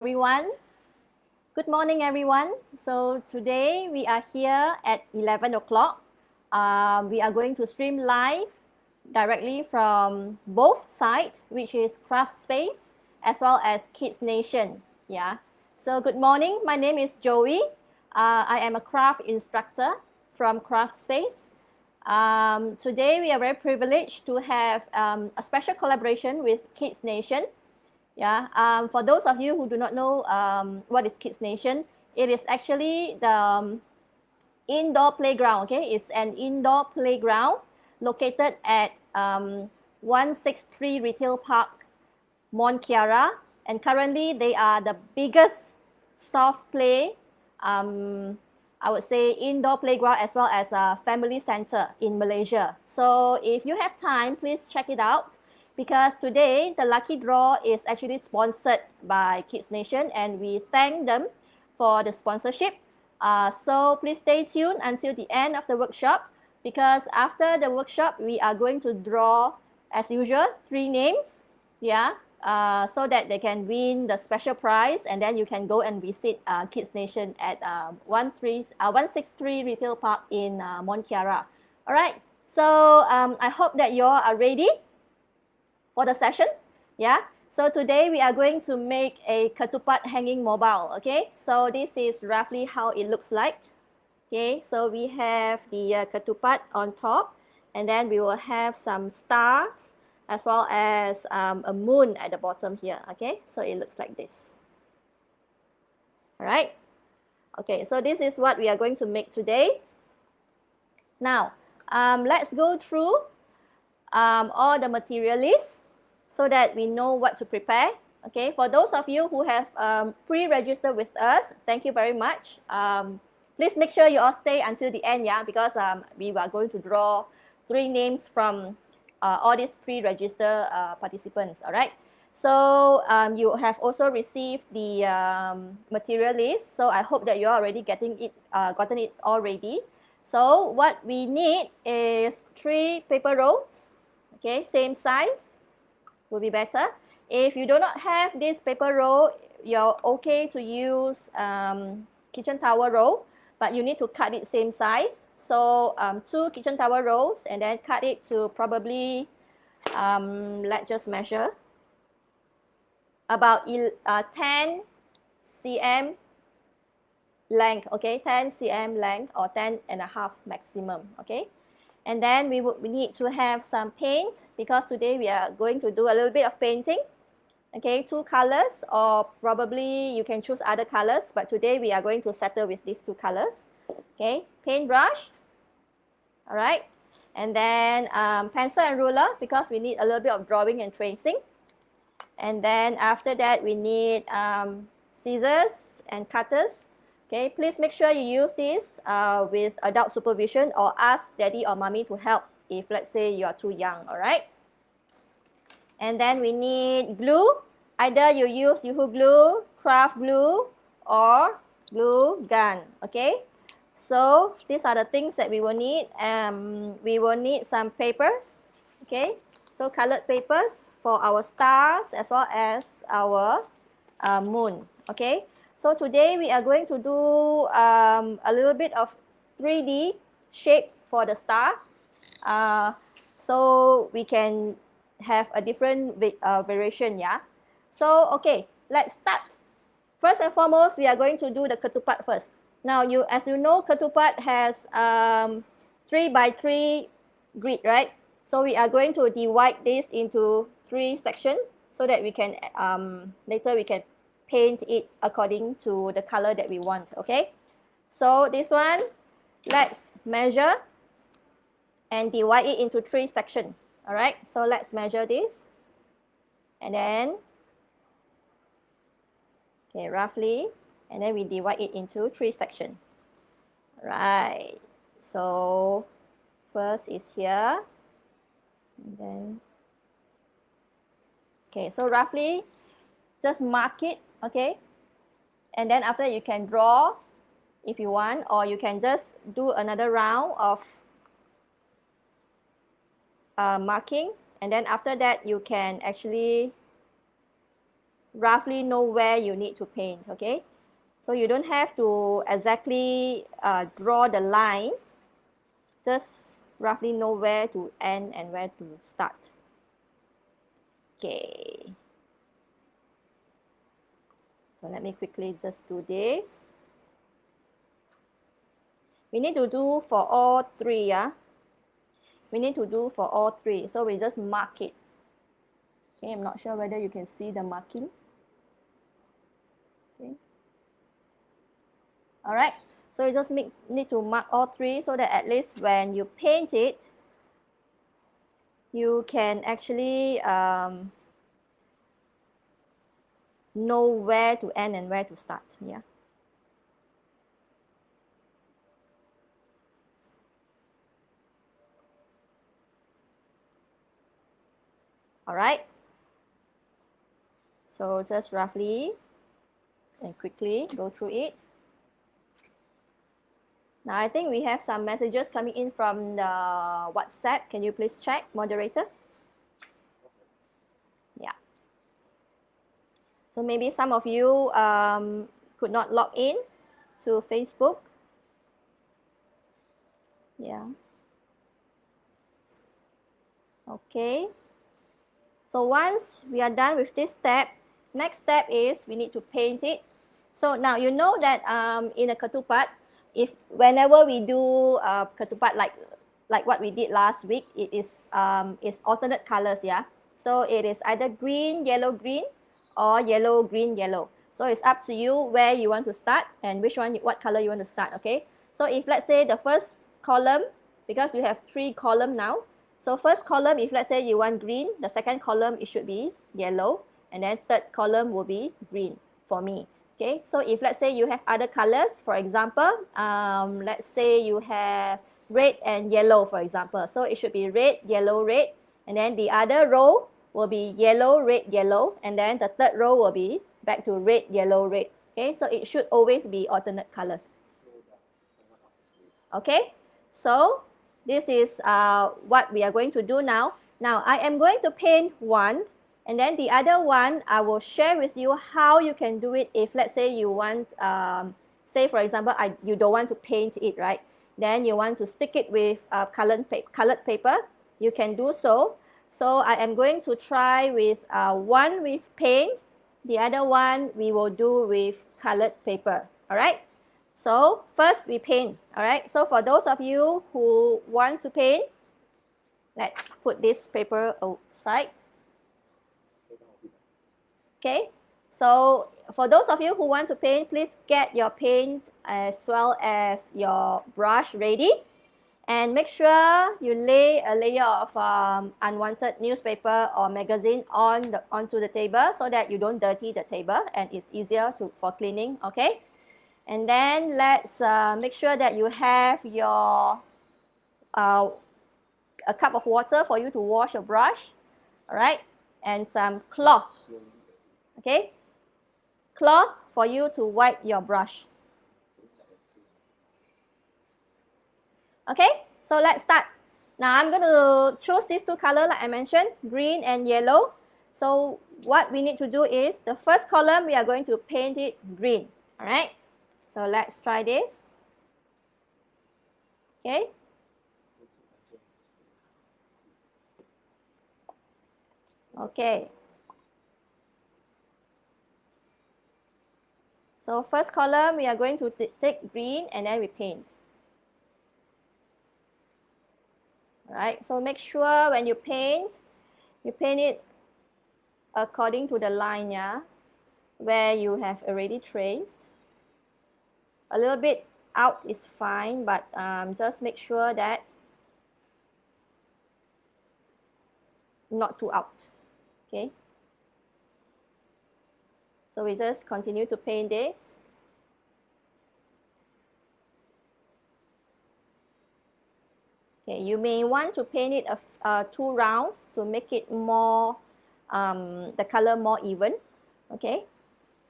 everyone. Good morning, everyone. So today we are here at 11 o'clock. We are going to stream live directly from both sides, which is Craft Space as well as Kids Nation. Yeah. So good morning. My name is Joey. I am a craft instructor from Craft Space. Today we are very privileged to have a special collaboration with Kids Nation. Yeah, for those of you who do not know what is Kids Nation, it is actually the indoor playground. Okay, it's an indoor playground located at 163 Retail Park, Mont Kiara, and currently they are the biggest soft play, I would say, indoor playground as well as a family center in Malaysia. So if you have time, please check it out, because today the lucky draw is actually sponsored by Kids Nation, and we thank them for the sponsorship. So please stay tuned until the end of the workshop, because after the workshop we are going to draw, as usual, 3 names. Yeah, so that they can win the special prize, and then you can go and visit Kids Nation at 163 Retail Park in Mont Kiara. All right, so I hope that you all are ready for the session. Yeah, so today we are going to make a Ketupat Hanging mobile. Okay, so this is roughly how it looks like. Okay, so we have the Ketupat on top, and then we will have some stars as well as a moon at the bottom here. Okay, so it looks like this. All right. Okay, so this is what we are going to make today. Now, let's go through all the material list so that we know what to prepare. Okay, for those of you who have pre-registered with us, thank you very much. Please make sure you all stay until the end, yeah, because we are going to draw 3 names from all these pre-registered participants. All right. So you have also received the material list. So I hope that you are already gotten it already. So what we need is 3 paper rolls. Okay, same size will be better. If you do not have this paper roll, you're okay to use kitchen towel roll, but you need to cut it same size. So 2 kitchen towel rolls, and then cut it to probably, let's just measure, about 10 cm length. Okay, 10 cm length or 10.5 maximum. Okay, and then we need to have some paint, because today we are going to do a little bit of painting. Okay, 2 colors, or probably you can choose other colors, but today we are going to settle with these 2 colors. Okay, paintbrush. All right, and then pencil and ruler, because we need a little bit of drawing and tracing. And then after that we need scissors and cutters. Okay, please make sure you use this with adult supervision, or ask daddy or mommy to help if, let's say, you are too young. All right, and then we need glue. Either you use Yoo-hoo glue, craft glue, or glue gun. Okay, so these are the things that we will need. We will need some papers. Okay, so colored papers for our stars as well as our moon. Okay, so today we are going to do a little bit of 3D shape for the star, so we can have a different variation. Yeah, so okay, let's start. First and foremost, we are going to do the ketupat first. Now, as you know, Katupat has 3 by 3 grid, right? So we are going to divide this into 3 sections so that we can later we can paint it according to the color that we want. Okay, so this one, let's measure and divide it into 3 sections. All right, so let's measure this, and then, okay, roughly, and then we divide it into 3 sections. Right, so first is here, and then, okay, so roughly just mark it. Okay, and then after you can draw if you want, or you can just do another round of marking, and then after that you can actually roughly know where you need to paint, okay? So you don't have to exactly draw the line, just roughly know where to end and where to start. Okay. So let me quickly just do this. We need to do for all three, yeah? We need to do for all three. So we just mark it. Okay, I'm not sure whether you can see the marking. Okay. All right. So you just need to mark all three so that at least when you paint it, you can actually know where to end and where to start. Yeah. All right. So just roughly and quickly go through it. Now I think we have some messages coming in from the WhatsApp. Can you please check, moderator? Yeah. So maybe some of you could not log in to Facebook. Yeah. Okay. So once we are done with this step, next step is we need to paint it. So now you know that in a Katupat, if whenever we do Katupat like what we did last week, it is alternate colors, yeah. So it is either green, yellow, green, or yellow, green, yellow. So it's up to you where you want to start and what color you want to start, okay? So if let's say the first column, because we have 3 columns now, so first column, if let's say you want green, the second column, it should be yellow, and then third column will be green for me. Okay, so if let's say you have other colors, for example, let's say you have red and yellow, for example. So it should be red, yellow, red, and then the other row will be yellow, red, yellow, and then the third row will be back to red, yellow, red. Okay, so it should always be alternate colors. Okay, so this is what we are going to do now. Now I am going to paint one, and then the other one I will share with you how you can do it if let's say you want, say for example, you don't want to paint it, right? Then you want to stick it with colored paper, you can do so. So I am going to try with one with paint, the other one we will do with colored paper, all right? So first we paint, all right? So for those of you who want to paint, let's put this paper aside. Okay, so for those of you who want to paint, please get your paint as well as your brush ready. And make sure you lay a layer of unwanted newspaper or magazine onto the table so that you don't dirty the table and it's easier for cleaning, okay? And then let's make sure that you have your a cup of water for you to wash your brush, all right? And some cloth, okay? Cloth for you to wipe your brush. Okay, so let's start. Now I'm going to choose these 2 colors like I mentioned, green and yellow. So what we need to do is the first column we are going to paint it green, all right? So let's try this. Okay. Okay. So first column we are going to take green and then we paint. All right. So make sure when you paint it according to the line, yeah, where you have already traced. A little bit out is fine, but just make sure that not too out. Okay. So we just continue to paint this. Okay, you may want to paint it 2 rounds to make it more, the color more even. Okay,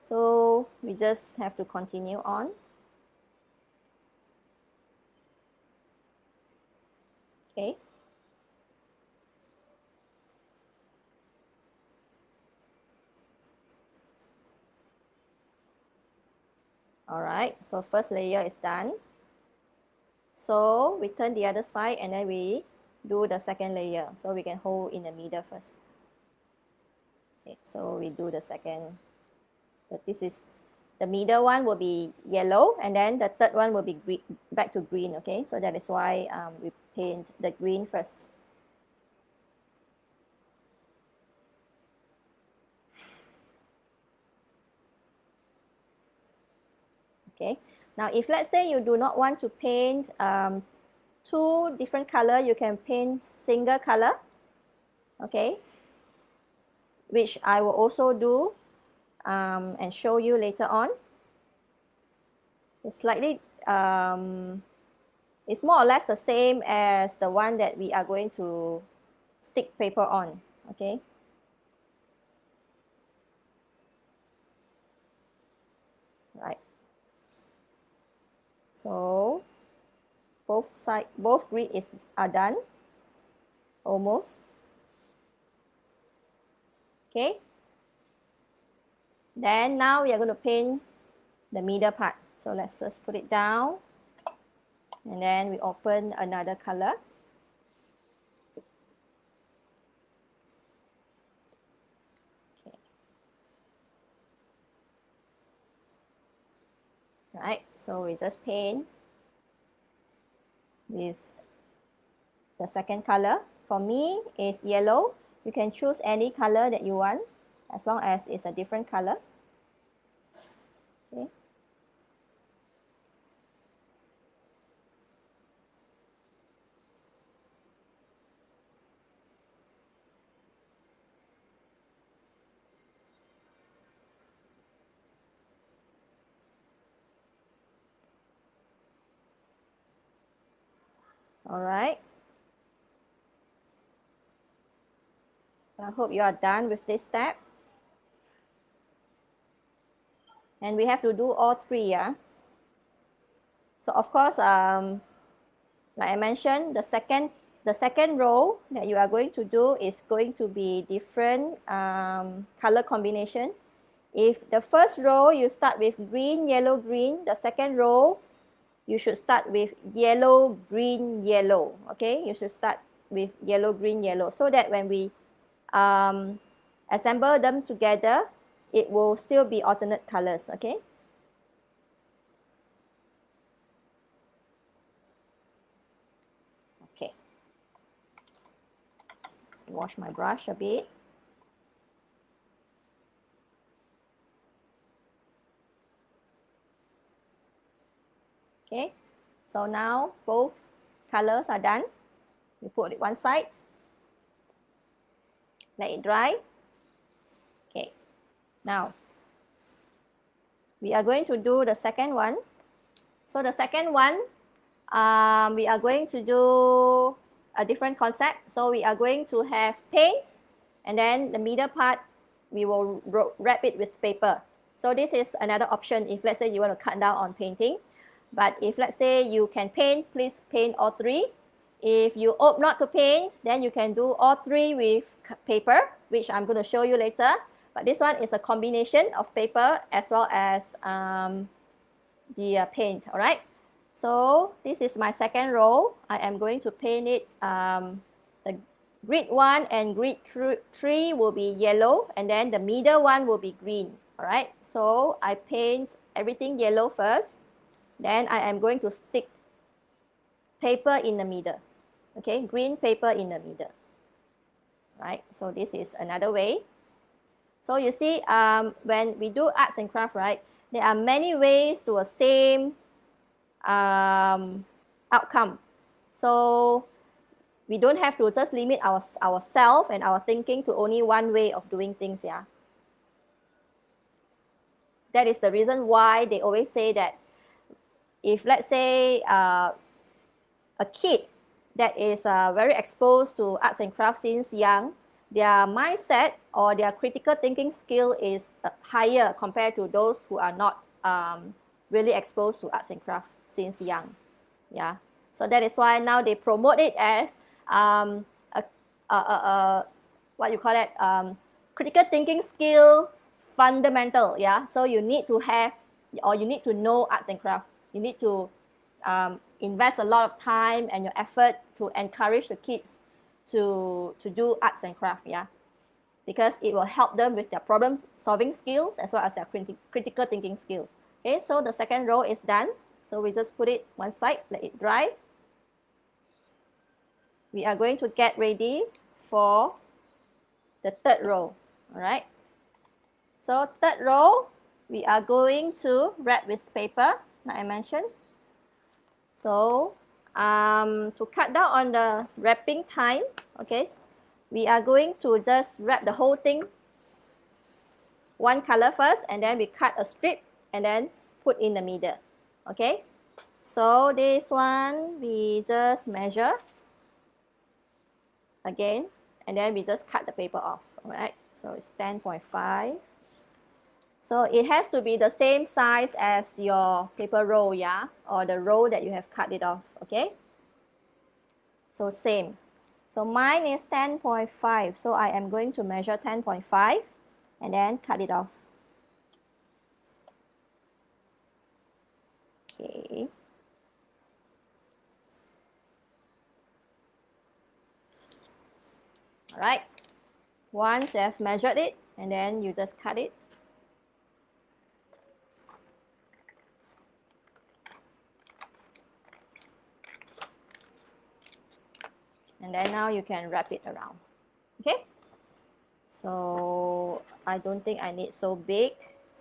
so we just have to continue on. Okay. All right, so first layer is done. So we turn the other side and then we do the second layer. So we can hold in the middle first. Okay, so we do the second. But this is the middle one will be yellow, and then the third one will be green, back to green. Okay, so that is why we paint the green first. Okay, now if let's say you do not want to paint two different color, you can paint single color. Okay, which I will also do and show you later on. It's slightly, it's more or less the same as the one that we are going to stick paper on, okay? Right. So both grid are done, almost. Okay. Then now we are going to paint the middle part. So let's just put it down. And then we open another color. Okay. Right, so we just paint with the second color. For me, is yellow. You can choose any color that you want, as long as it's a different color. Okay. All right. So I hope you are done with this step. And we have to do all three, yeah? So of course, like I mentioned, the second row that you are going to do is going to be different color combination. If the first row you start with green, yellow, green, the second row you should start with yellow, green, yellow. Okay, you should start with yellow, green, yellow, so that when we assemble them together, it will still be alternate colors. Okay. Okay. Wash my brush a bit. Okay, so now both colors are done. We put it one side, let it dry. Okay, now we are going to do the second one. So the second one, we are going to do a different concept. So we are going to have paint, and then the middle part, we will wrap it with paper. So this is another option if let's say you want to cut down on painting. But if let's say you can paint, please paint all three. If you opt not to paint, then you can do all three with paper, which I'm going to show you later. But this one is a combination of paper as well as the paint, all right? So this is my second row. I am going to paint it. The grid 1 and grid 3 will be yellow, and then the middle one will be green, all right? So I paint everything yellow first. Then I am going to stick paper in the middle. Okay, green paper in the middle. Right, so this is another way. So you see, when we do arts and craft, right, there are many ways to a same outcome. So we don't have to just limit ourselves and our thinking to only one way of doing things, yeah. That is the reason why they always say that if let's say a kid that is very exposed to arts and crafts since young, their mindset or their critical thinking skill is higher compared to those who are not really exposed to arts and crafts since young. Yeah, so that is why now they promote it as what you call it, critical thinking skill fundamental. Yeah, so you need to have or you need to know arts and craft. You need to invest a lot of time and your effort to encourage the kids to do arts and craft, yeah, because it will help them with their problem solving skills as well as their critical thinking skill. Okay, so the second row is done. So we just put it one side, let it dry. We are going to get ready for the third row. All right. So third row, we are going to wrap with paper, like I mentioned. So to cut down on the wrapping time, okay, we are going to just wrap the whole thing one color first, and then we cut a strip and then put in the middle. Okay, so this one we just measure again, and then we just cut the paper off. All right, so it's 10.5. So it has to be the same size as your paper roll, yeah, or the roll that you have cut it off. Okay, so same. So mine is 10.5, so I am going to measure 10.5 and then cut it off. Okay. All right. Once you have measured it, and then you just cut it. And then now you can wrap it around. Okay. So I don't think I need so big,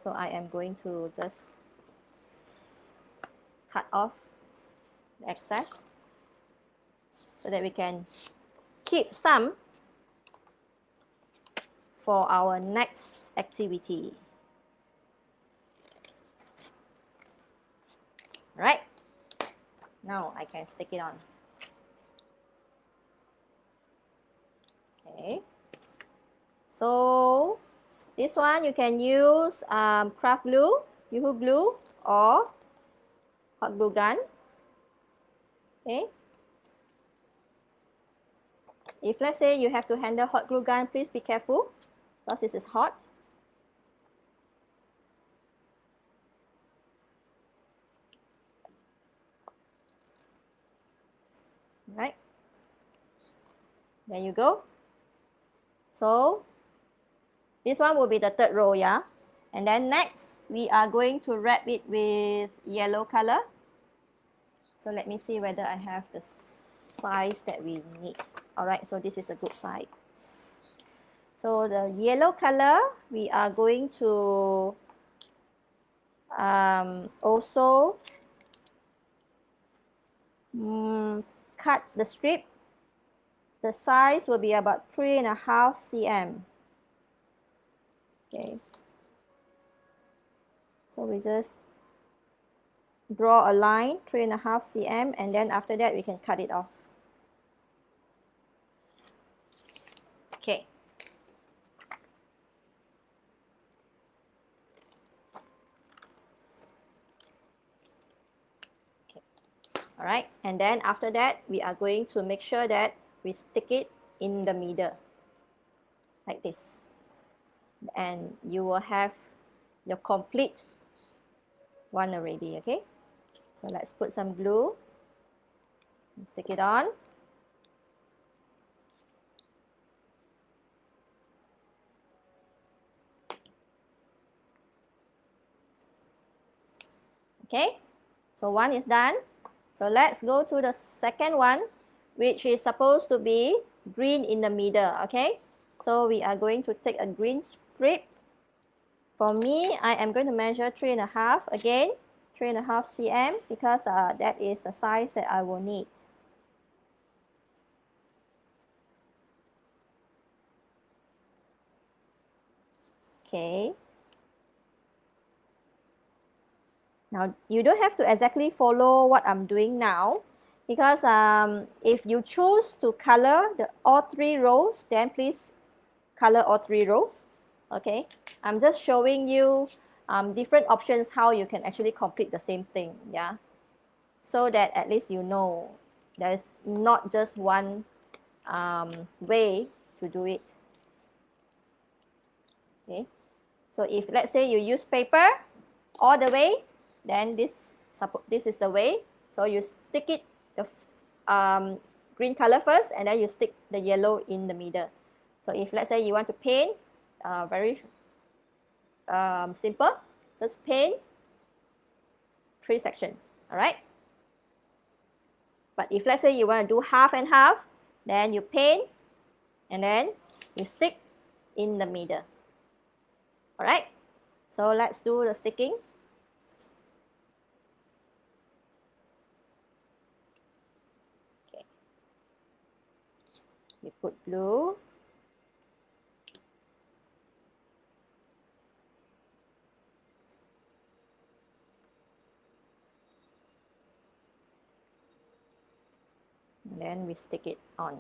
so I am going to just cut off the excess so that we can keep some for our next activity. All right, now I can stick it on. Okay, so this one you can use craft glue, Yoo-hoo glue, or hot glue gun. Okay, if let's say you have to handle hot glue gun, please be careful because this is hot. Right, there you go. So this one will be the third row, yeah. And then next, we are going to wrap it with yellow color. So let me see whether I have the size that we need. All right, so this is a good size. So the yellow color, we are going to also cut the strip. The size will be about 3.5 cm. Okay. So we just draw a line, 3.5 cm, and then after that we can cut it off. Okay. All right, and then after that, we are going to make sure that we stick it in the middle, like this. And you will have your complete one already, okay? So let's put some glue and stick it on. Okay, so one is done. So let's go to the second one, which is supposed to be green in the middle, okay? So we are going to take a green strip. For me, I am going to measure 3.5, again, 3.5 cm, because that is the size that I will need. Okay. Now, you don't have to exactly follow what I'm doing now, because if you choose to color all 3 rows, then please color all 3 rows. Okay, I'm just showing you different options how you can actually complete the same thing, yeah, so that at least you know there's not just one way to do it. Okay, so if let's say you use paper, all the way, then this is the way. So you stick it the green color first, and then you stick the yellow in the middle. So if let's say you want to paint, very simple, just paint 3 sections, all right? But if let's say you want to do half and half, then you paint and then you stick in the middle, all right? So let's do the sticking. Okay. You put blue. And then we stick it on.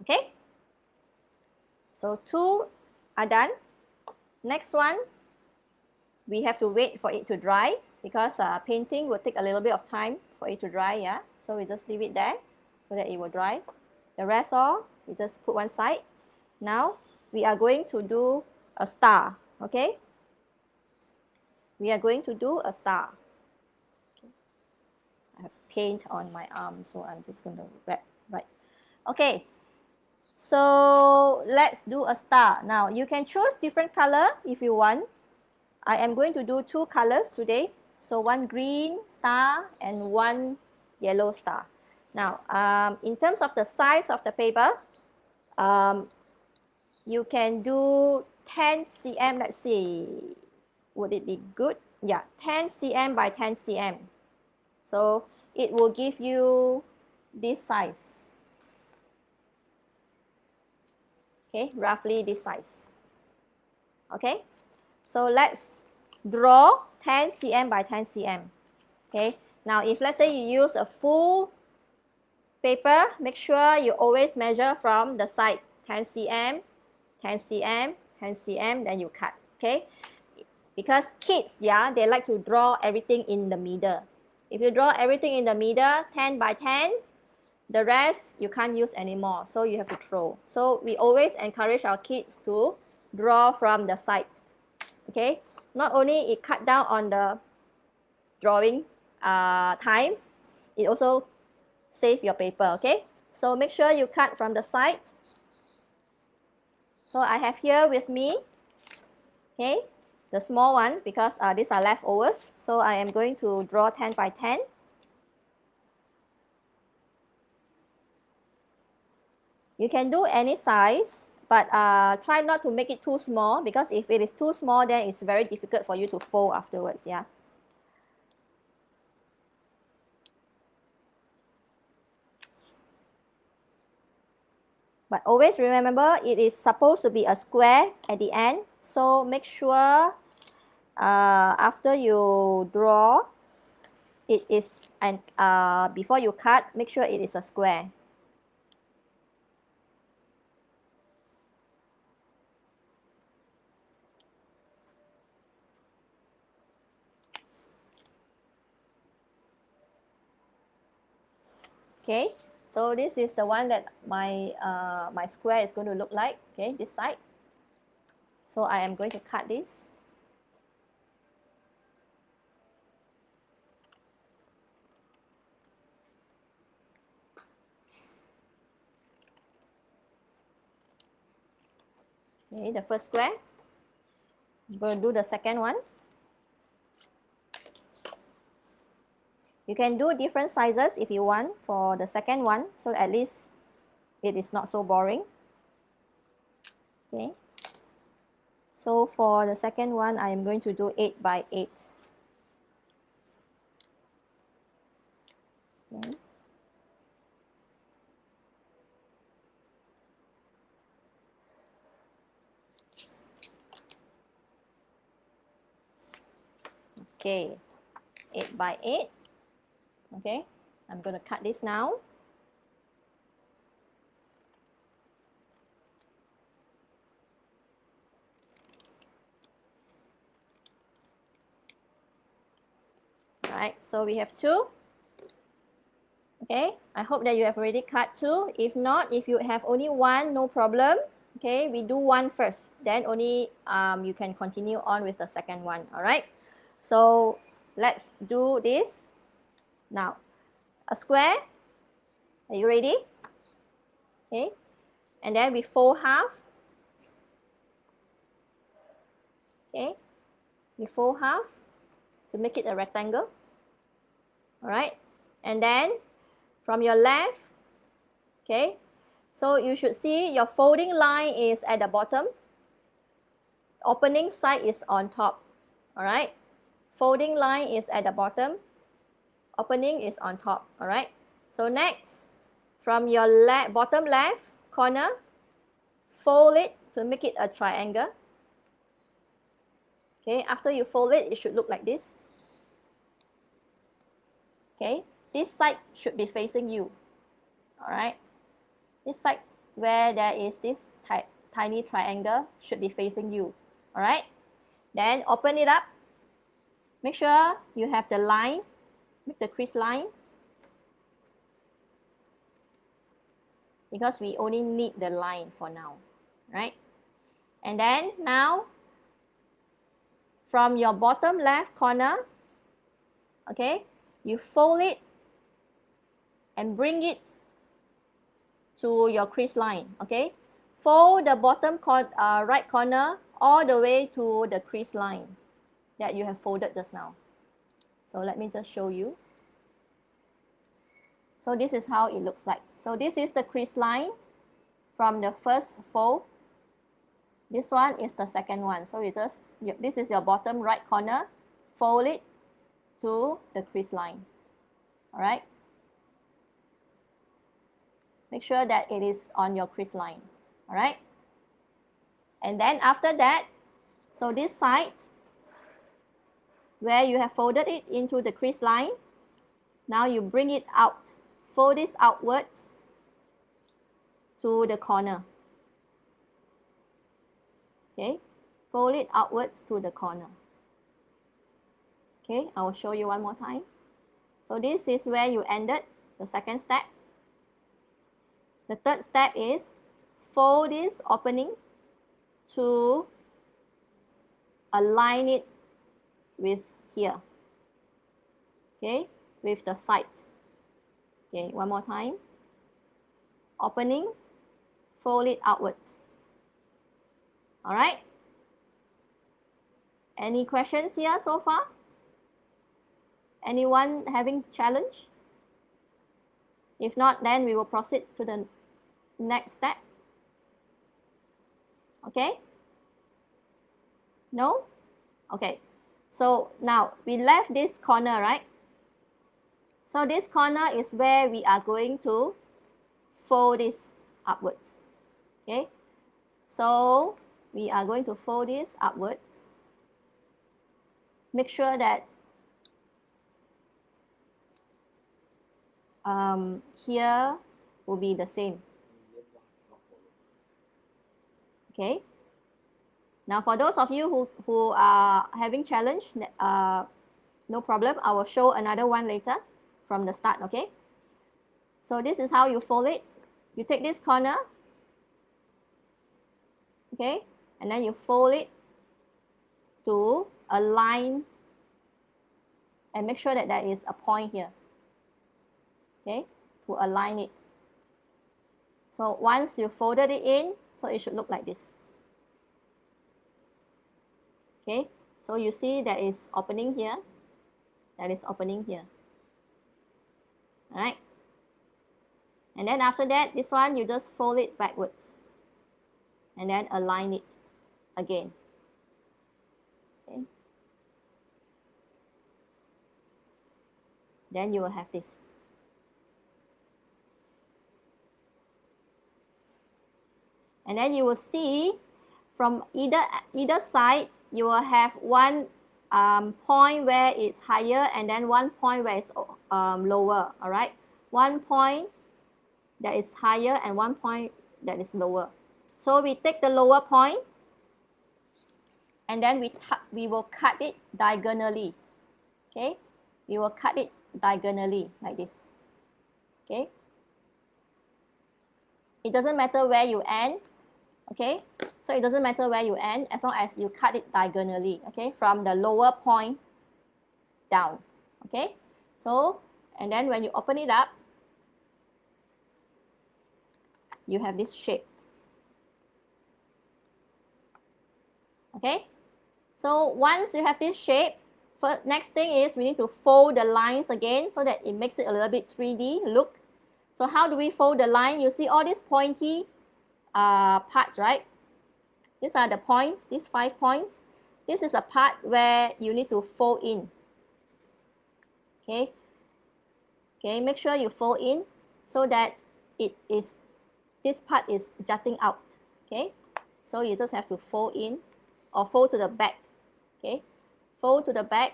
Okay? So 2 are done. Next one, we have to wait for it to dry because painting will take a little bit of time for it to dry, yeah? So we just leave it there so that it will dry. The rest all, we just put one side. Now, we are going to do a star, okay? We are going to do a star. Okay. I have paint on my arm, so I'm just going to wrap, right? Okay, so let's do a star. Now, you can choose different color if you want. I am going to do 2 colors today. So one green star and one yellow star. Now, in terms of the size of the paper, you can do 10 cm, let's see, would it be good? Yeah, 10 cm by 10 cm. So it will give you this size. Okay, roughly this size. Okay, so let's draw 10 cm by 10 cm. Okay, now if let's say you use a full paper, make sure you always measure from the side, 10 cm, 10 cm, 10 cm, then you cut, okay? Because kids, yeah, they like to draw everything in the middle. If you draw everything in the middle, 10 by 10, the rest you can't use anymore, so you have to throw. So we always encourage our kids to draw from the side, okay? Not only it cut down on the drawing time, it also save your paper, okay? So make sure you cut from the side. So I have here with me, okay, the small one because these are leftovers. So I am going to draw 10 by 10. You can do any size, but try not to make it too small because if it is too small, then it's very difficult for you to fold afterwards, yeah. But always remember, it is supposed to be a square at the end. So make sure after you draw, it is, and before you cut, make sure it is a square. Okay, so this is the one that my square is going to look like, okay, this side. So I am going to cut this. Okay, the first square. I'm going to do the second one. You can do different sizes if you want for the second one, so at least it is not so boring. Okay. So for the second one, I am going to do 8 by 8. Okay. Okay, 8 by 8. Okay, I'm going to cut this now. Right, so we have 2. Okay, I hope that you have already cut two. If not, if you have only one, no problem. Okay, we do one first, then only you can continue on with the second one. All right, so let's do this now. A square, are you ready? Okay, and then we fold half. Okay, we fold half to make it a rectangle. All right, and then from your left, okay, so you should see your folding line is at the bottom, opening side is on top. All right, folding line is at the bottom, opening is on top. All right, so next, from your bottom left corner, fold it to make it a triangle. Okay, after you fold it, it should look like this. Okay, this side should be facing you. All right, this side where there is this tiny triangle should be facing you. All right, then open it up. Make sure you have the line, make the crease line, because we only need the line for now, right? And then now, from your bottom left corner, okay, you fold it and bring it to your crease line, okay? Fold the bottom right corner all the way to the crease line that you have folded just now. So let me just show you. So this is how it looks like. So this is the crease line from the first fold. This one is the second one. So this is your bottom right corner. Fold it to the crease line. All right. Make sure that it is on your crease line. All right. And then after that, so this side where you have folded it into the crease line, now you bring it out. Fold this outwards to the corner. Okay, fold it outwards to the corner. Okay, I will show you one more time. So this is where you ended the second step. The third step is fold this opening to align it with here. Okay, with the side. Okay, one more time. Opening, fold it outwards. All right. Any questions here so far? Anyone having challenge? If not, then we will proceed to the next step. Okay? No? Okay. So now we left this corner, right? So this corner is where we are going to fold this upwards. Okay? So we are going to fold this upwards. Make sure that here will be the same. Okay. Now for those of you who are having challenge, no problem. I will show another one later from the start, okay? So this is how you fold it. You take this corner, okay? And then you fold it to align and make sure that there is a point here, okay? To align it. So once you folded it in, so it should look like this. Okay, so you see there is opening here, there is opening here. All right, and then after that, this one you just fold it backwards and then align it again. Okay, then you will have this. And then you will see from either side, you will have one point where it's higher and then one point where it's lower. All right, one point that is higher and one point that is lower. So we take the lower point and then we will cut it diagonally. Okay, we will cut it diagonally like this. Okay, it doesn't matter where you end. Okay, so it doesn't matter where you end as long as you cut it diagonally. Okay, from the lower point down. Okay, so and then when you open it up, you have this shape. Okay, so once you have this shape, next thing is we need to fold the lines again so that it makes it a little bit 3D look. So how do we fold the line? You see all these pointy parts, right? These are the points, these 5 points. This is a part where you need to fold in. Okay, okay, make sure you fold in so that this part is jutting out. Okay, so you just have to fold in or fold to the back. Okay, fold to the back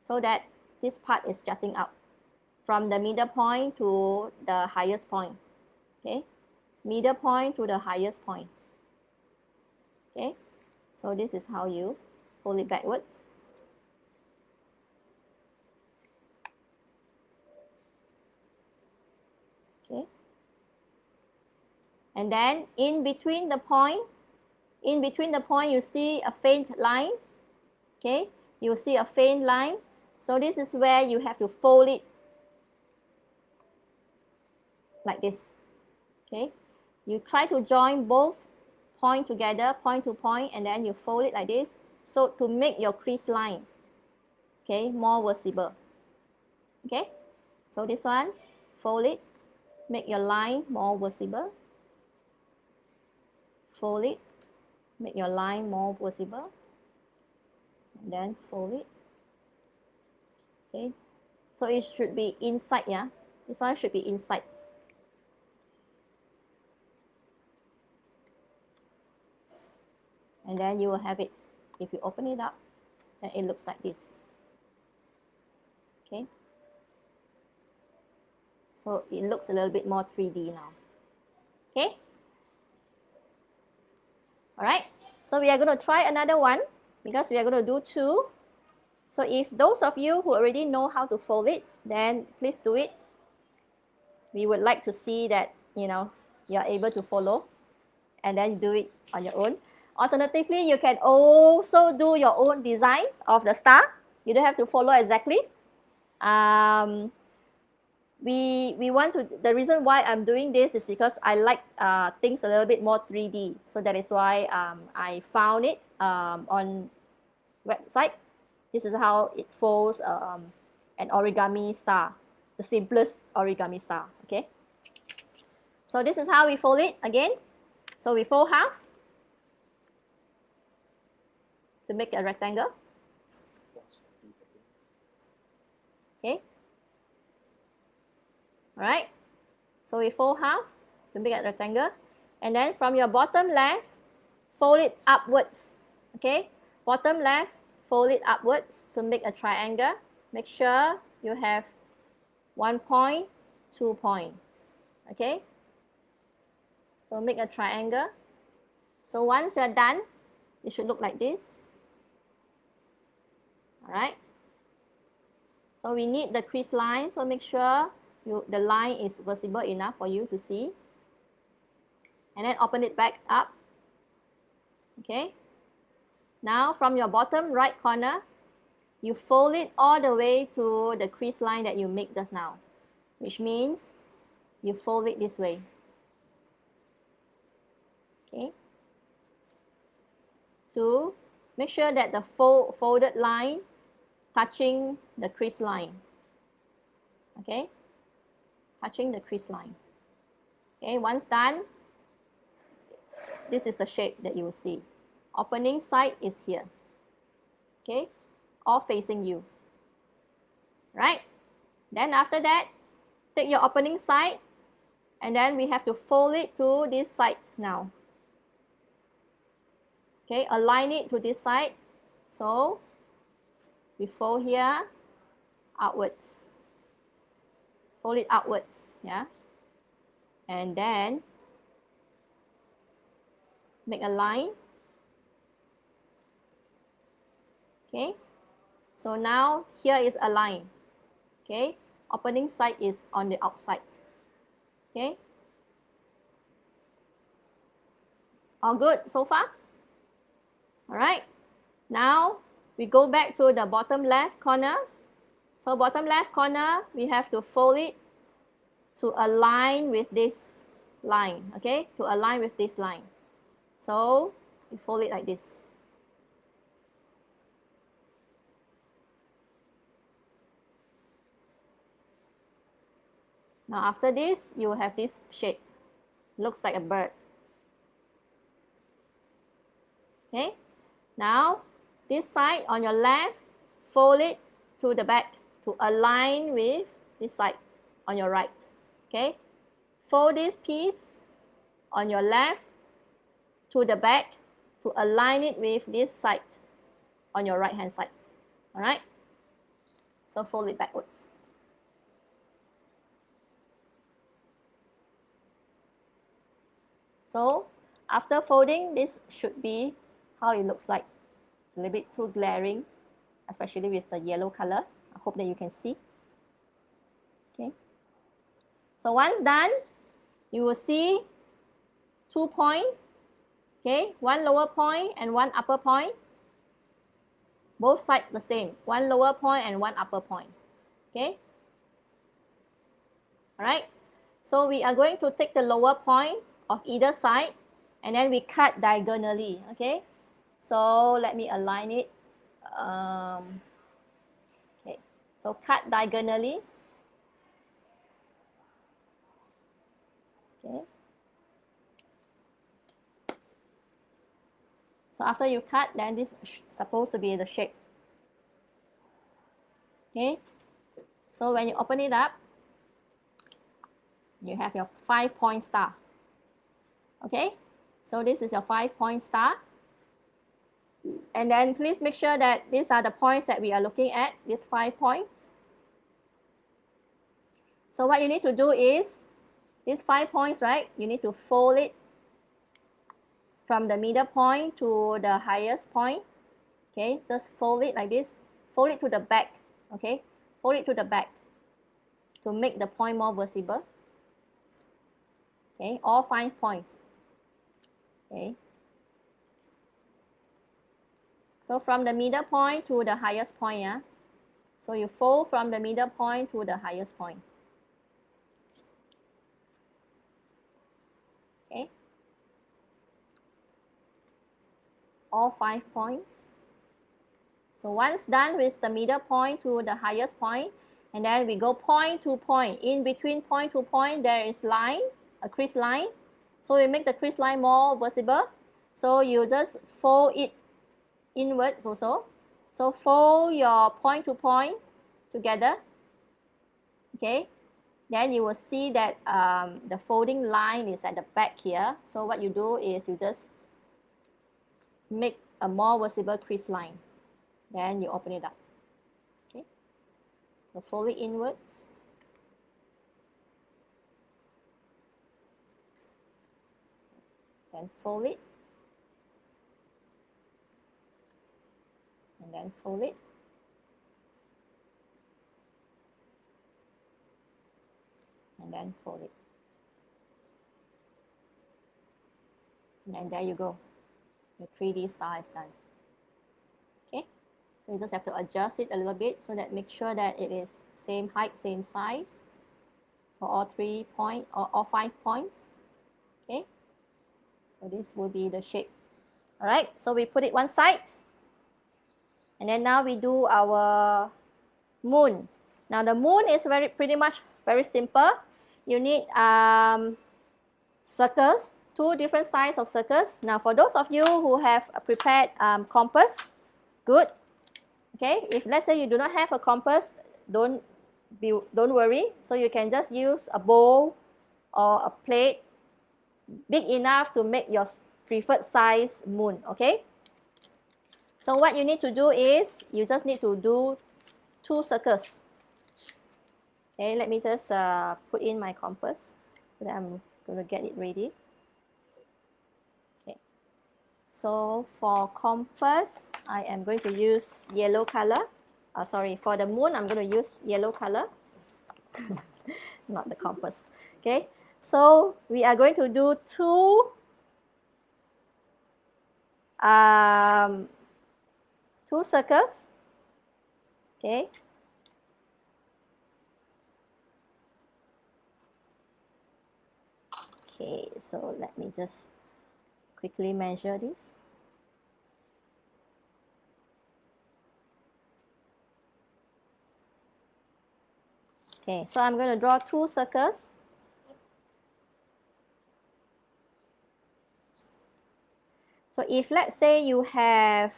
so that this part is jutting out from the middle point to the highest point. Okay, middle point to the highest point. Okay, so this is how you fold it backwards. Okay, and then in between the point you see a faint line. Okay, you see a faint line. So this is where you have to fold it like this. Okay, you try to join both point together, point to point, and then you fold it like this, so to make your crease line, okay, more visible. Okay, so this one, fold it, make your line more visible. Fold it, make your line more visible, and then fold it. Okay, so it should be inside, yeah, this one should be inside. And then you will have it, if you open it up, then it looks like this. Okay, so it looks a little bit more 3D now. Okay, all right, so we are going to try another one because we are going to do 2. So if those of you who already know how to fold it, then please do it. We would like to see that, you are able to follow, and then do it on your own. Alternatively, you can also do your own design of the star. You don't have to follow exactly. We want to, the reason why I'm doing this is because I like things a little bit more 3D. So that is why I found it on website. This is how it folds an origami star, the simplest origami star. Okay, so this is how we fold it again. So we fold half to make a rectangle. Okay, all right, so we fold half to make a rectangle, and then from your bottom left, fold it upwards. Okay, bottom left, fold it upwards to make a triangle. Make sure you have 1 point, 2 points. Okay, so make a triangle. So once you're done, it should look like this. All right, so we need the crease line, so make sure the line is visible enough for you to see, and then open it back up. Okay, now from your bottom right corner, you fold it all the way to the crease line that you made just now, which means you fold it this way. Okay, to make sure that the folded line touching the crease line. Okay, touching the crease line. Okay, once done, this is the shape that you will see. Opening side is here. Okay, all facing you. Right? Then after that, take your opening side, and then we have to fold it to this side now. Okay, align it to this side. So we fold here outwards. Fold it outwards, yeah. And then make a line. Okay, so now here is a line. Okay, opening side is on the outside. Okay? All good so far? All right. Now, we go back to the bottom left corner. So bottom left corner, we have to fold it to align with this line, okay? To align with this line. So, we fold it like this. Now after this, you will have this shape. Looks like a bird. Okay? Now, this side on your left, fold it to the back to align with this side on your right. Okay? Fold this piece on your left to the back to align it with this side on your right hand side. Alright? So fold it backwards. So after folding, this should be how it looks like. It's a little bit too glaring, especially with the yellow color. I hope that you can see. Okay. So once done, you will see 2 points. Okay, one lower point and one upper point. Both sides the same. One lower point and one upper point. Okay. All right. So we are going to take the lower point of either side and then we cut diagonally. Okay. So let me align it. Okay. So cut diagonally. Okay. So after you cut, then this is supposed to be the shape. Okay. So when you open it up, you have your 5-point star. Okay. So this is your 5-point star. And then please make sure that these are the points that we are looking at, these 5 points. So what you need to do is, these 5 points, right? You need to fold it from the middle point to the highest point. Okay, just fold it like this. Fold it to the back. Okay, fold it to the back to make the point more visible. Okay, all 5 points. Okay. So from the middle point to the highest point, yeah. So you fold from the middle point to the highest point. Okay. All 5 points. So once done with the middle point to the highest point, and then we go point to point. In between point to point, there is line, a crease line. So we make the crease line more visible. So you just fold it inwards also. So fold your point to point together. Okay. Then you will see that the folding line is at the back here. So what you do is you just make a more visible crease line. Then you open it up. Okay. So fold it inwards. Then fold it. And then fold it. And then fold it. And then there you go. Your 3D star is done. Okay. So you just have to adjust it a little bit so that make sure that it is same height, same size for all 3 points or all 5 points. Okay. So this will be the shape. All right. So we put it one side. And then now we do our moon. Now the moon is pretty much very simple. You need circles, 2 different sizes of circles. Now for those of you who have prepared compass, good. Okay, if let's say you do not have a compass, don't worry. So you can just use a bowl or a plate big enough to make your preferred size moon. Okay. So what you need to do is you just need to do 2 circles. Okay, let me just put in my compass so that I'm going to get it ready. Okay. So for compass, I am going to use yellow color. Sorry, for the moon, I'm going to use yellow color. not the compass. Okay, so we are going to do um, two circles. Okay. Okay, so let me just quickly measure this. Okay, so I'm going to draw two circles. So if let's say you have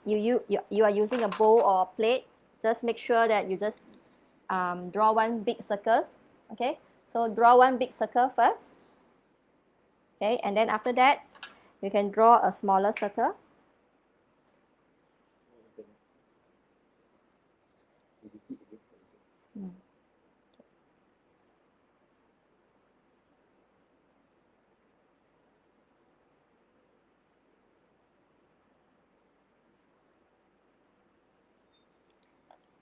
you are using a bowl or a plate, just make sure that you just draw one big circle. Okay, so draw one big circle first. Okay, and then after that, you can draw a smaller circle.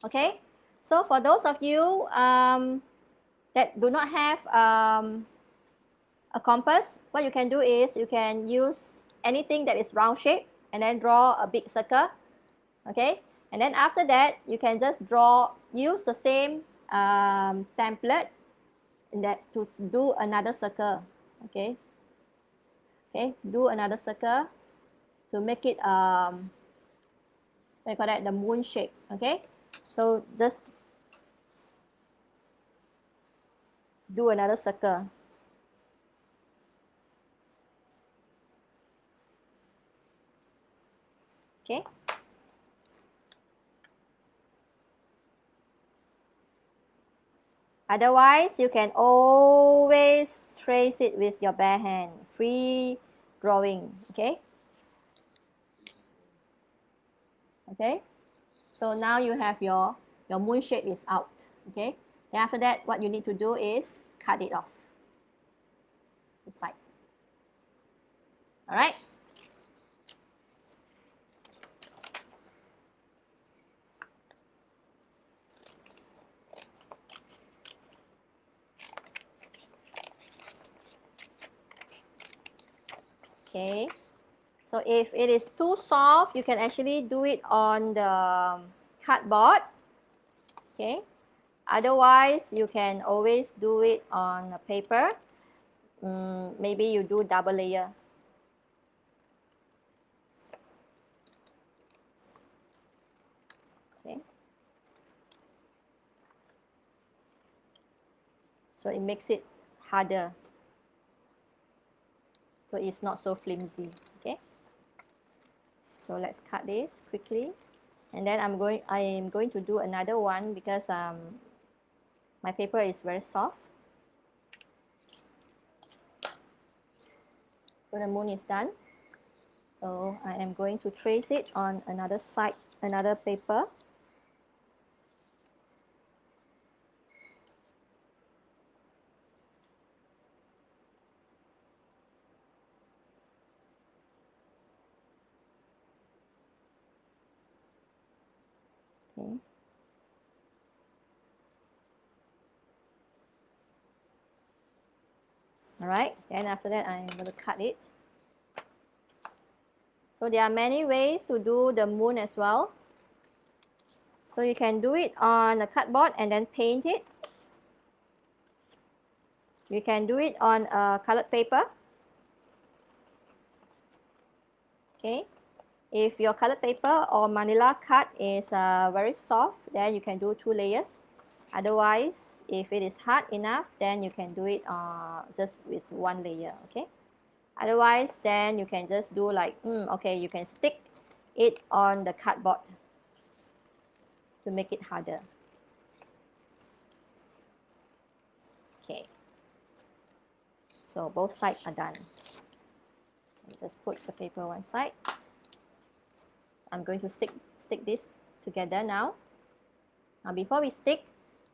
Okay, so for those of you that do not have a compass, what you can do is you can use anything that is round shape and then draw a big circle. Okay, and then after that you can just use the same template that to do another circle. Okay, do another circle to make it what you call that, the moon shape. Okay, so just do another circle. Okay, otherwise you can always trace it with your bare hand, free drawing. Okay, so now you have your moon shape is out. Okay, then after that what you need to do is cut it off the side. All right. Okay, so if it is too soft, you can actually do it on the cardboard. Okay, otherwise you can always do it on a paper. Maybe you do double layer. Okay, so it makes it harder, so it's not so flimsy. Okay, so let's cut this quickly, and then I am going to do another one because my paper is very soft. So the moon is done. So I am going to trace it on another side, another paper. Okay. All right, then after that I'm going to cut it. So there are many ways to do the moon as well. So you can do it on a cardboard and then paint it. You can do it on a colored paper. Okay. If your colored paper or manila cut is very soft, then you can do 2 layers. Otherwise, if it is hard enough, then you can do it just with 1 layer. Okay. Otherwise, then you can just do like, okay, you can stick it on the cardboard to make it harder. Okay, so both sides are done. Just put the paper one side. I'm going to stick this together now. Now before we stick,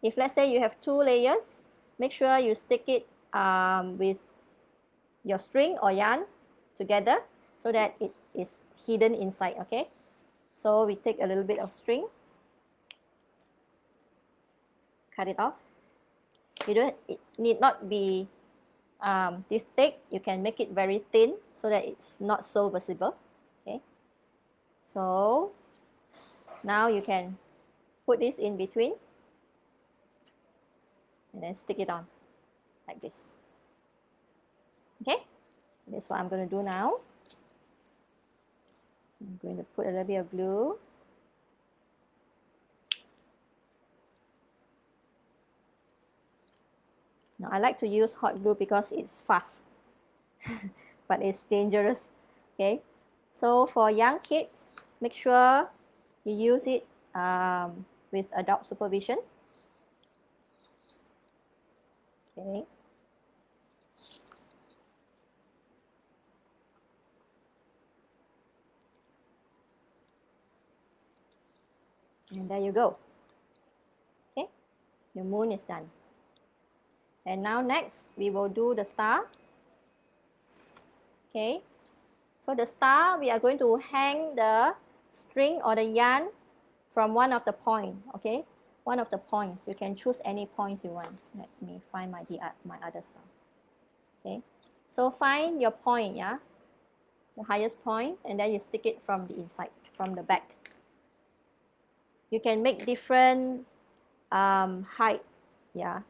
if let's say you have 2 layers, make sure you stick it with your string or yarn together so that it is hidden inside. Okay, so we take a little bit of string, cut it off. It need not be this thick. You can make it very thin so that it's not so visible. Okay. So now you can put this in between and then stick it on like this. Okay. That's what I'm going to do now. I'm going to put a little bit of glue. Now, I like to use hot glue because it's fast, but it's dangerous. Okay, so for young kids, make sure you use it with adult supervision. Okay. And there you go. Okay, your moon is done. And now next, we will do the star. Okay, so the star, we are going to hang the string or the yarn from one of the point. Okay, one of the points. You can choose any points you want. Let me find my other star. Okay, so find your point, yeah, the highest point, and then you stick it from the inside, from the back. You can make different height, yeah.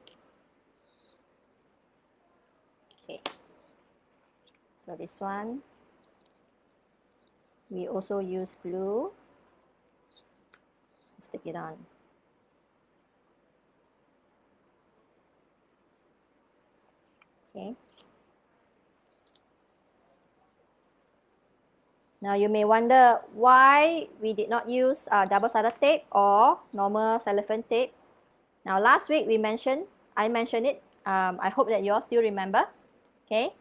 Okay, so this one, we also use glue, stick it on. Okay. Now you may wonder why we did not use double-sided tape or normal cellophane tape. Now last week I mentioned it. I hope that you all still remember. Okay.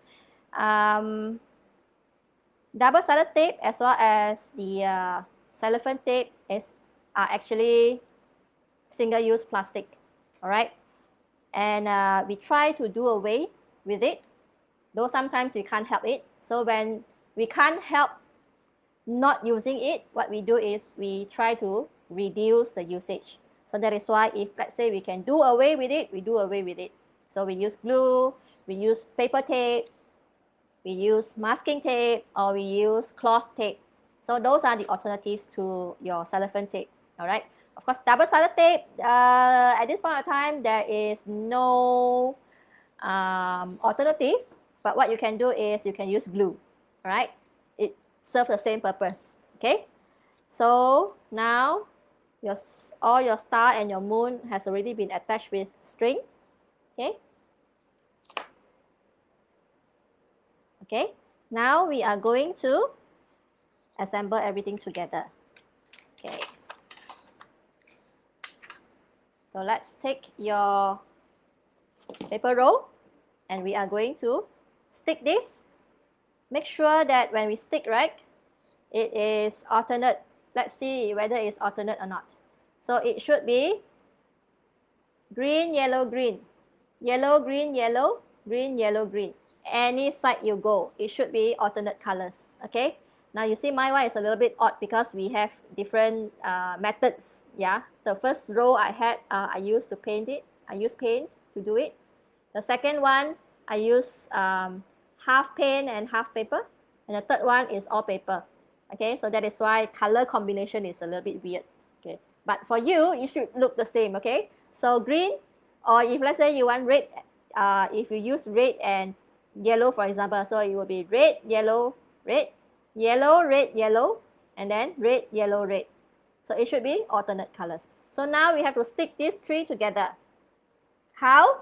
Double-sided tape as well as the cellophane tape are actually single-use plastic. All right. And we try to do away with it, though sometimes we can't help it. So when we can't help not using it, what we do is we try to reduce the usage. So that is why if, let's say, we can do away with it, we do away with it. So we use glue, we use paper tape, we use masking tape, or we use cloth tape. So those are the alternatives to your cellophane tape, all right? Of course, double-sided tape, at this point of time, there is no alternative, but what you can do is you can use glue, all right? It serves the same purpose, okay? So now all your star and your moon has already been attached with string, okay? Okay, now we are going to assemble everything together, okay? So let's take your paper roll and we are going to stick this. Make sure that when we stick, right, it is alternate. Let's see whether it's alternate or not. So it should be green, yellow, green, yellow, green, yellow, green, yellow, green. Any side you go, it should be alternate colors, okay? Now you see my one is a little bit odd because we have different methods, yeah? The first row I had, I used to paint it. I used paint to do it. The second one, I use half paint and half paper. And the third one is all paper. Okay, so that is why color combination is a little bit weird. Okay, but for you, you should look the same. Okay, so green, or if let's say you want red, if you use red and yellow, for example, so it will be red, yellow, red, yellow, red, yellow, and then red, yellow, red. So it should be alternate colors. So now we have to stick these three together. How?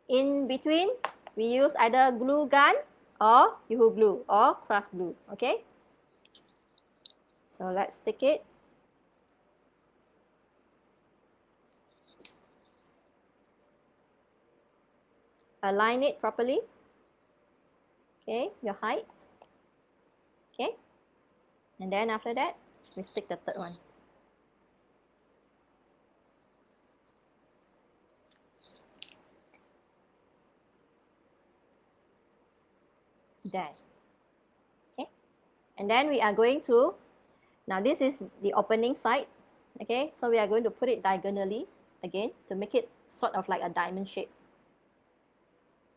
In between, we use either glue gun or Yoo-hoo glue or craft glue, okay? So let's stick it. Align it properly. Okay, your height. Okay. And then after that, we stick the third one. There. Okay. And then we are going to, now this is the opening side. Okay, so we are going to put it diagonally. again to make it sort of like a diamond shape.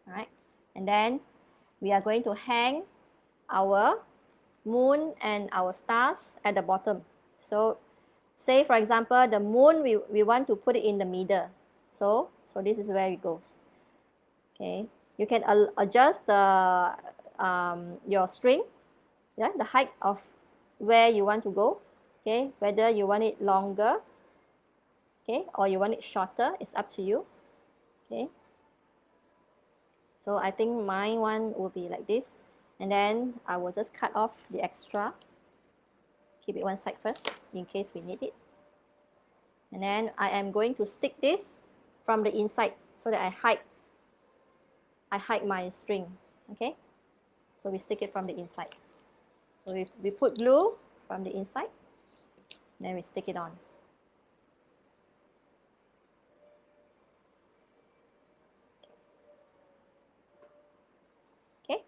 All right, and then we are going to hang our moon and our stars at the bottom. So say for example the moon, we want to put it in the middle. So this is where it goes. Okay, you can adjust the your string, yeah, the height of where you want to go. Okay, whether you want it longer, okay, or you want it shorter, it's up to you. Okay, so I think my one will be like this, and then I will just cut off the extra. Keep it one side first in case we need it. And then I am going to stick this from the inside so that I hide my string. Okay, so we stick it from the inside. So we put glue from the inside, then we stick it on. Okay,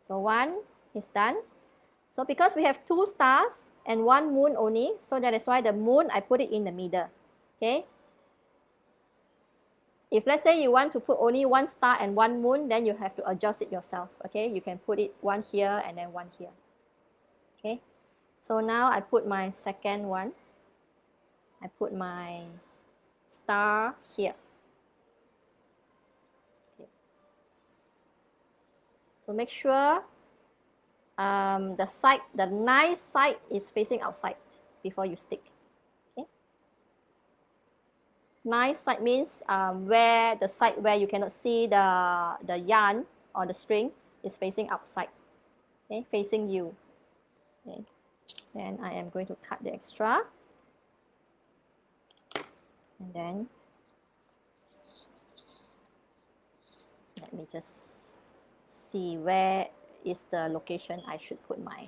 so one is done. So because we have 2 stars and 1 moon only, so that is why the moon I put it in the middle. Okay, if let's say you want to put only 1 star and 1 moon, then you have to adjust it yourself. Okay, you can put it 1 here and then 1 here. Okay, so now I put my second one. I put my star here. Okay. So make sure the knife side is facing outside before you stick. Okay. Knife side means where the side where you cannot see the yarn or the string is facing outside. Okay, facing you. Okay. Then I am going to cut the extra. And then let me just see where is the location I should put my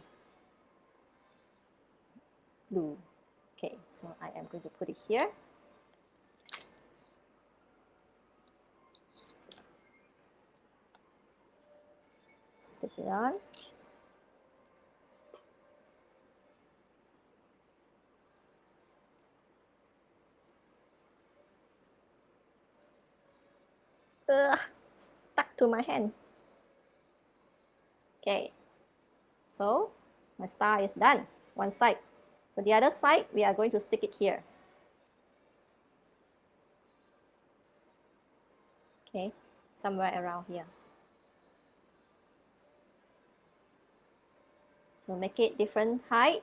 glue. Okay, so I am going to put it here. Stick it on. Stuck to my hand. Okay, so my star is done, one side. So the other side, we are going to stick it here. Okay, somewhere around here. So make it different height.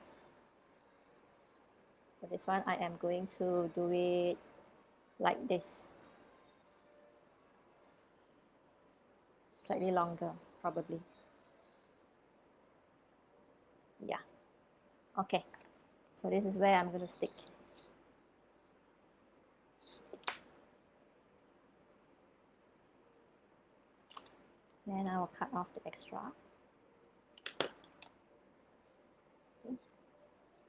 So this one I am going to do it like this. Slightly longer, probably. Yeah. Okay. So this is where I'm going to stick. Then I will cut off the extra. Okay.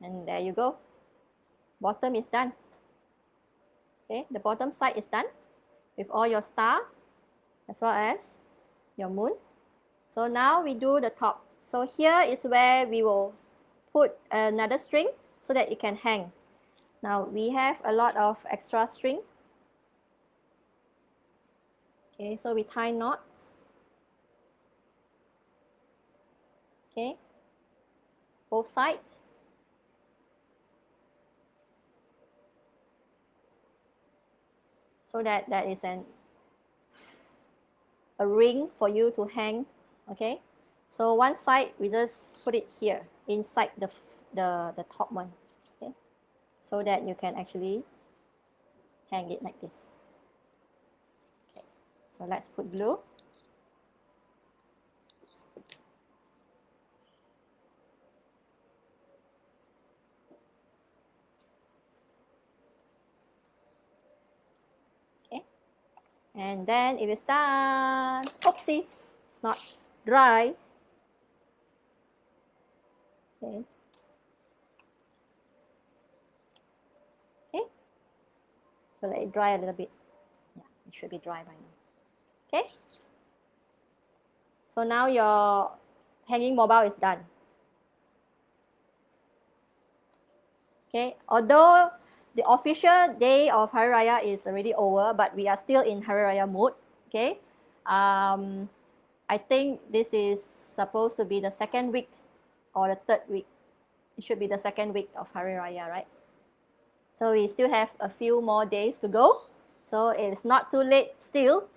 And there you go. Bottom is done. Okay, the bottom side is done with all your star as well as your moon. So now we do the top. So here is where we will put another string so that it can hang. Now we have a lot of extra string. Okay, so we tie knots. Okay, both sides. So that is a ring for you to hang. Okay, so one side we just put it here inside the top one. Okay, so that you can actually hang it like this. Okay, so let's put glue. And then it is done. Oopsie, it's not dry. Okay. Okay. So let it dry a little bit. Yeah, it should be dry by now. Okay. So now your hanging mobile is done. Okay. Although the official day of Hari Raya is already over, but we are still in Hari Raya mode. Okay, I think this is supposed to be the second week or the third week. It should be the second week of Hari Raya, right? So we still have a few more days to go. So it's not too late still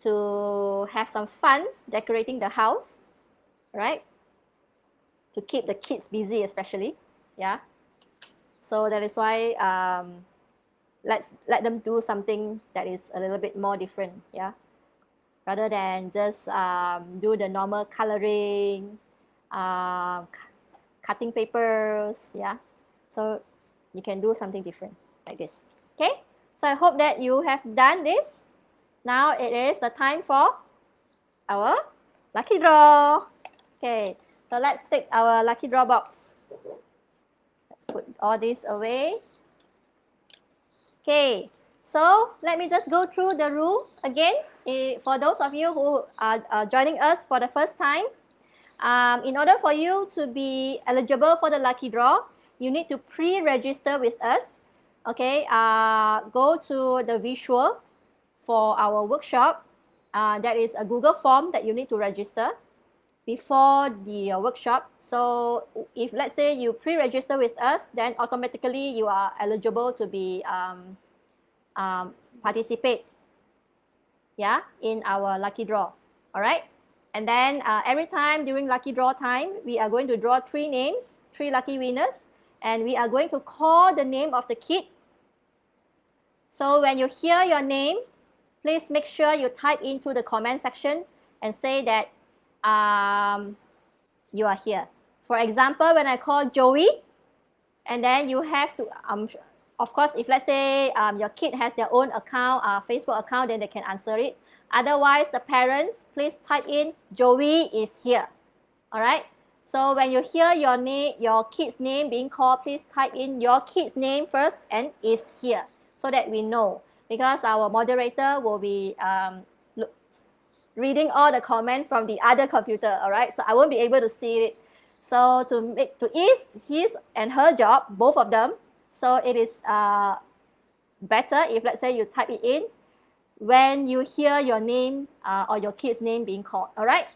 to have some fun decorating the house, right? To keep the kids busy especially, yeah. So that is why let's let them do something that is a little bit more different, yeah. Rather than just do the normal coloring, cutting papers, yeah. So you can do something different like this, okay? So I hope that you have done this. Now it is the time for our lucky draw. Okay, so let's take our lucky draw box. Let's put all this away. Okay, so let me just go through the rule again. For those of you who are joining us for the first time, in order for you to be eligible for the lucky draw, you need to pre-register with us. Okay, go to the visual for our workshop. There is a Google form that you need to register before the workshop. So if let's say you pre-register with us, then automatically you are eligible to be participate, yeah, in our lucky draw. All right, and then every time during lucky draw time, we are going to draw 3 names, 3 lucky winners, and we are going to call the name of the kid. So when you hear your name, please make sure you type into the comment section and say that you are here. For example, when I call Joey, and then you have to, of course, if let's say your kid has their own account, Facebook account, then they can answer it. Otherwise, the parents, please type in Joey is here. All right. So when you hear your name, your kid's name being called, please type in your kid's name first and is here, so that we know. Because our moderator will be reading all the comments from the other computer. All right. So I won't be able to see it. So to ease his and her job, both of them, so it is better if let's say you type it in when you hear your name or your kid's name being called. All right.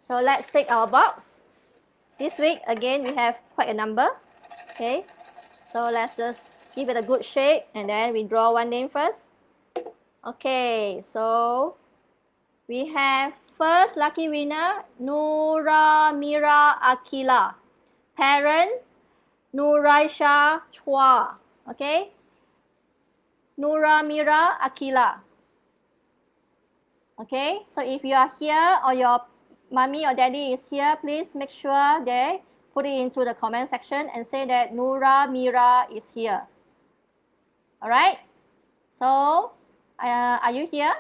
So let's take our box. This week again we have quite a number. Okay. So let's just give it a good shake and then we draw one name first. Okay. So we have first lucky winner, Nura Mira Akila. Parent, Nuraisha Chua. Okay? Nura Mira Akila. Okay? So if you are here or your mommy or daddy is here, please make sure they put it into the comment section and say that Nura Mira is here. Alright? So, are you here?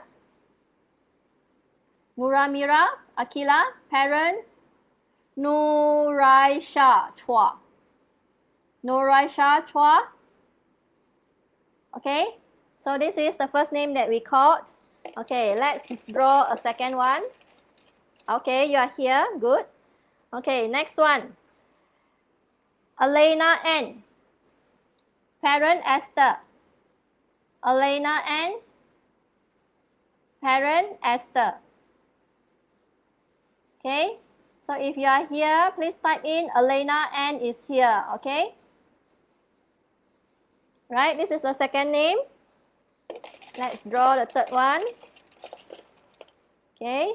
Nura Mira Akila, parent, Nuraisha Chua. Nuraisha Chua. Okay, so this is the first name that we called. Okay, let's draw a second one. Okay, you are here, good. Okay, next one. Elena N. Parent Esther. Elena N. Parent Esther. Okay, so if you are here, please type in Elena N is here, okay? Right, this is the second name. Let's draw the third one. Okay.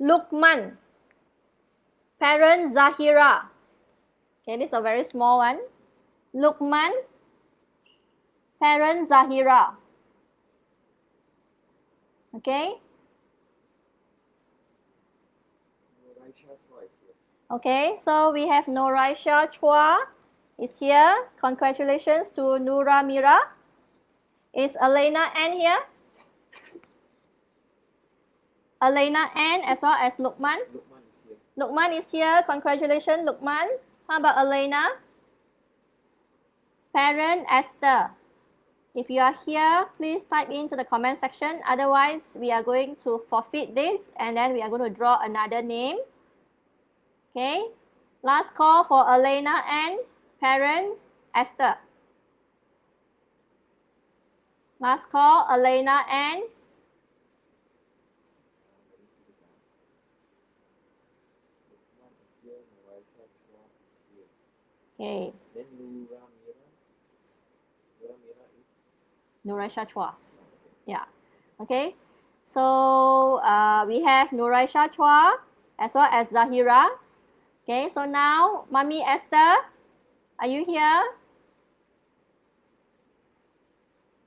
Lukman. Parent Zahira. Okay, this is a very small one. Lukman. Parent Zahira. Okay. Okay, so we have Noraisha Chua is here. Congratulations to Nura Mira. Is Elena N here? Elena N as well as Lukman. Lukman is here. Congratulations, Lukman. How about Elena? Parent Esther. If you are here, please type into the comment section. Otherwise, we are going to forfeit this and then we are going to draw another name. Okay, last call for Elena and parent Esther. Last call, Elena and okay. Then Nuraisha Chua. Yeah. Okay. So we have Nuraisha Chua as well as Zahira. Okay. So now, Mommy Esther, are you here?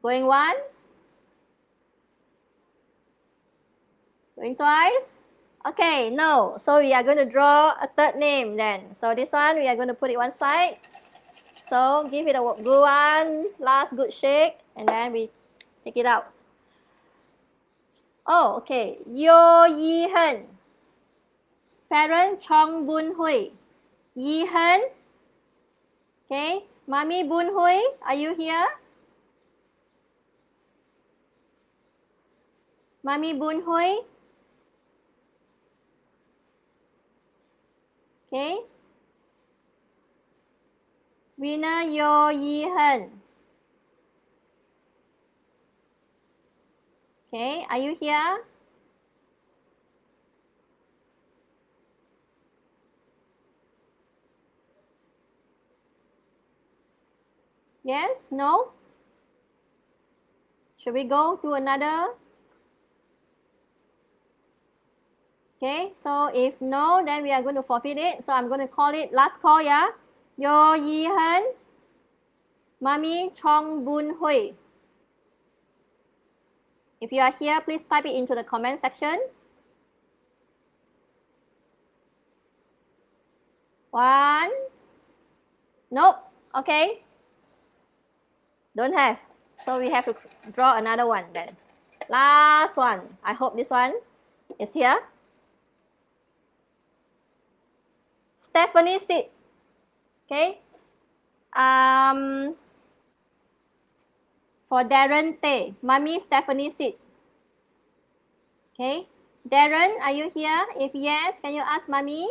Going once? Going twice? Okay, no. So we are going to draw a third name then. So this one, we are going to put it one side. So give it a good one, last good shake, and then we take it out. Oh, okay. Yo Yi Hen. Parent Chong Bun Hui. Yi Hen. Okay. Mommy Bun Hui, are you here? Mommy Bun Hui. Okay. Winner Yo Yi Hen. Okay, are you here? Yes? No? Should we go to another? Okay, so if no, then we are going to forfeit it. So I'm going to call it last call, yeah? Yo Yi Hen, Mommy Chong Bun Hui. If you are here, please type it into the comment section. One. Nope. Okay. Don't have. So we have to draw another one then. Last one. I hope this one is here. Stephanie Sid. Okay. For Darren Tay, Mommy Stephanie Sid. Okay. Darren, are you here? If yes, can you ask Mommy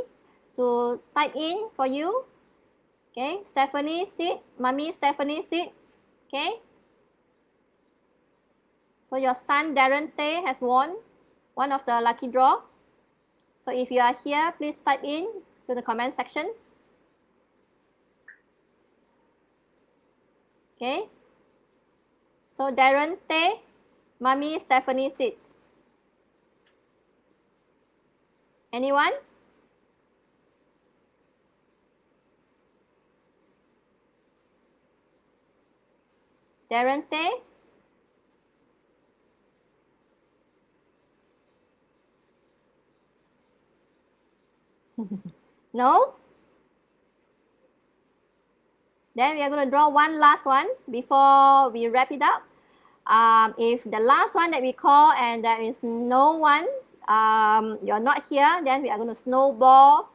to type in for you? Okay. Stephanie Sid, Mommy Stephanie Sid. Okay. So your son Darren Tay has won one of the lucky draw. So if you are here, please type in to the comment section. Okay. So Darren Tay, Mommy Stephanie Sid. Anyone? Darren Tay? No? Then we are going to draw one last one before we wrap it up. If the last one that we call and there is no one, you're not here, then we are going to snowball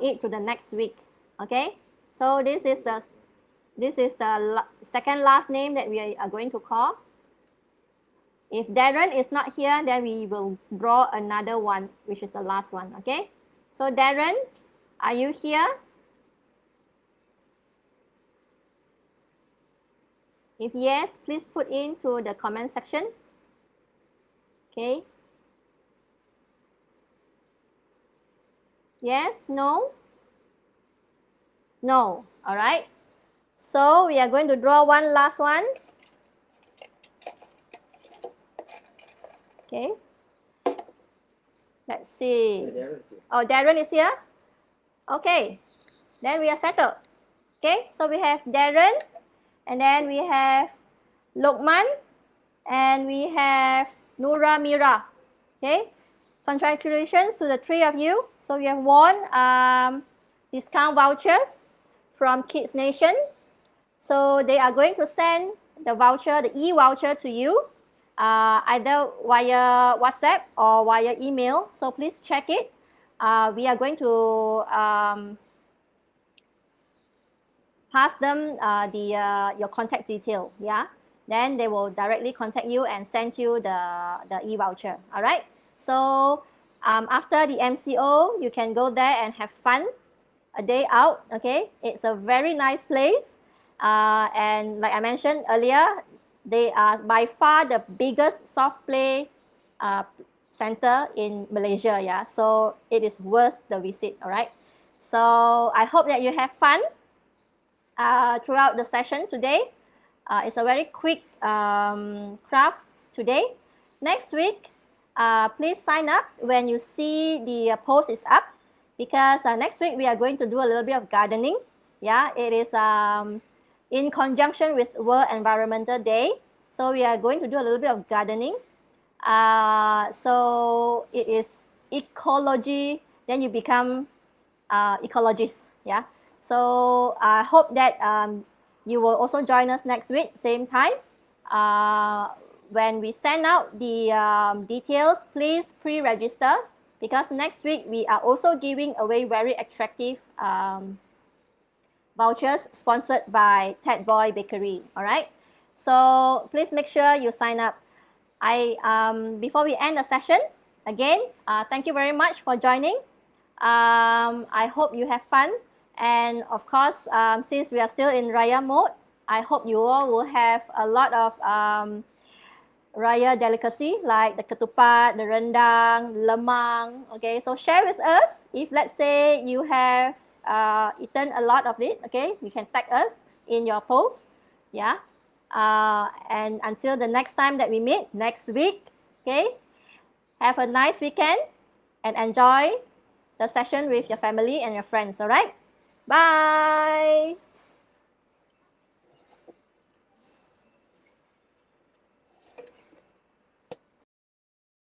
it to the next week. Okay? So this is the second last name that we are going to call. If Darren is not here, then we will draw another one, which is the last one. Okay? So Darren, are you here? If yes, please put into the comment section. Okay. Yes? No? No. All right. So we are going to draw one last one. Okay. Let's see. Oh, Darren is here? Okay. Then we are settled. Okay. So we have Darren, and then we have Lokman, and we have Nura Mira. Okay. Congratulations to the three of you. So you have won discount vouchers from Kids Nation. So they are going to send the voucher, the e-voucher to you, either via WhatsApp or via email. So please check it. We are going to pass them your contact detail. Yeah. Then they will directly contact you and send you the e-voucher. All right. So after the MCO, you can go there and have fun, a day out. Okay. It's a very nice place. And like I mentioned earlier, they are by far the biggest soft play center in Malaysia. Yeah, so it is worth the visit. All right. So I hope that you have fun throughout the session today. It's a very quick craft today. Next week, please sign up when you see the post is up, because next week we are going to do a little bit of gardening. Yeah, it is in conjunction with World Environmental Day. So we are going to do a little bit of gardening. So it is ecology, then you become ecologist. Yeah. So I hope that you will also join us next week, same time. When we send out the details, please pre-register, because next week we are also giving away very attractive vouchers sponsored by Ted Boy Bakery. All right. So please make sure you sign up. Before we end the session, again, thank you very much for joining. I hope you have fun. And of course, since we are still in Raya mode, I hope you all will have a lot of Raya delicacy like the Katupat, the rendang, lemang. Okay, so share with us. If let's say you have eaten a lot of it, okay, you can tag us in your post. Yeah. And until the next time that we meet next week, okay, have a nice weekend and enjoy the session with your family and your friends. All right. Bye.